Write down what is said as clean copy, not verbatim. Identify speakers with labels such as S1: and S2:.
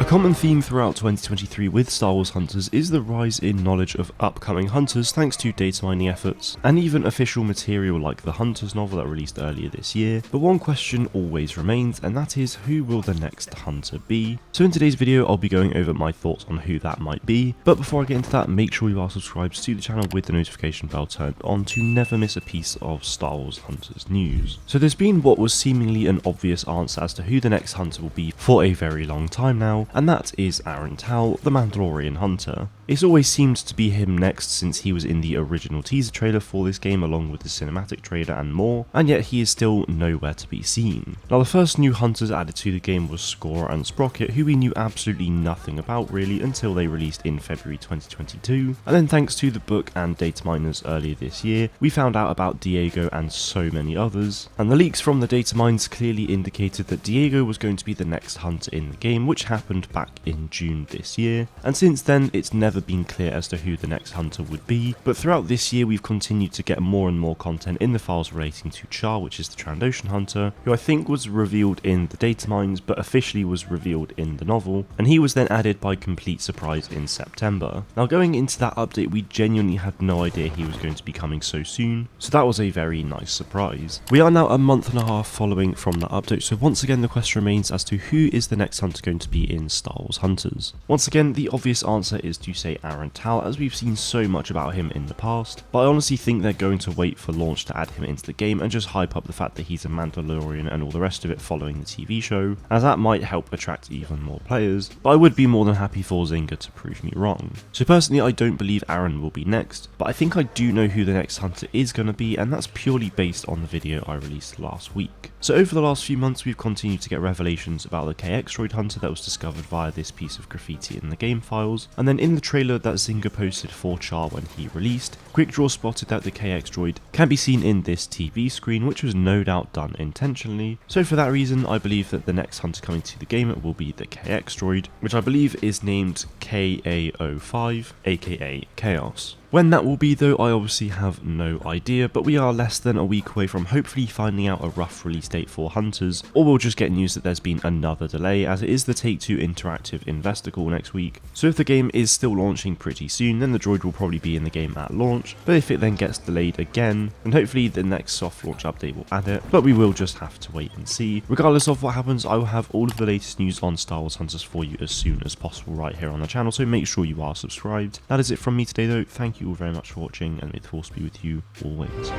S1: A common theme throughout 2023 with Star Wars hunters is the rise in knowledge of upcoming hunters thanks to data mining efforts, and even official material like the Hunters novel that released earlier this year. But one question always remains, and that is, who will the next hunter be? So in today's video I'll be going over my thoughts on who that might be, but before I get into that, make sure you are subscribed to the channel with the notification bell turned on to never miss a piece of Star Wars hunters news. So there's been what was seemingly an obvious answer as to who the next hunter will be for a very long time now, and that is Aaron Tal, the Mandalorian hunter. It's always seemed to be him next since he was in the original teaser trailer for this game along with the cinematic trailer and more, and yet he is still nowhere to be seen. Now the first new hunters added to the game was Scorer and Sprocket, who we knew absolutely nothing about really until they released in February 2022, and then thanks to the book and data miners earlier this year, we found out about Diego and so many others, and the leaks from the data mines clearly indicated that Diego was going to be the next hunter in the game, which happened back in June this year, and since then it's never been clear as to who the next hunter would be. But throughout this year we've continued to get more and more content in the files relating to Char, which is the Trandoshan hunter, who I think was revealed in the data mines but officially was revealed in the novel, and he was then added by complete surprise in September. Now going into that update we genuinely had no idea he was going to be coming so soon, so that was a very nice surprise. We are now a month and a half following from that update, so once again the question remains as to who is the next hunter going to be in Star Wars Hunters. Once again the obvious answer is to say Aaron Tal, as we've seen so much about him in the past, but I honestly think they're going to wait for launch to add him into the game and just hype up the fact that he's a Mandalorian and all the rest of it following the TV show, as that might help attract even more players, but I would be more than happy for Zynga to prove me wrong. So personally I don't believe Aaron will be next, but I think I do know who the next hunter is going to be, and that's purely based on the video I released last week. So over the last few months we've continued to get revelations about the KX droid hunter that was discovered via this piece of graffiti in the game files, and then in the trailer that Zynga posted for Char when he released, QuickDraw spotted that the KX droid can be seen in this TV screen, which was no doubt done intentionally. So for that reason I believe that the next hunter coming to the game will be the KX droid, which I believe is named KA05 aka Chaos. When that will be though I obviously have no idea, but we are less than a week away from hopefully finding out a rough release date for Hunters, or we'll just get news that there's been another delay, as it is the Take-Two Interactive Investor Call next week. So if the game is still launching pretty soon, then the droid will probably be in the game at launch, but if it then gets delayed again, then hopefully the next soft launch update will add it, but we will just have to wait and see. Regardless of what happens, I will have all of the latest news on Star Wars Hunters for you as soon as possible right here on the channel, so make sure you are subscribed. That is it from me today though, thank you all very much for watching, and may the force be with you always.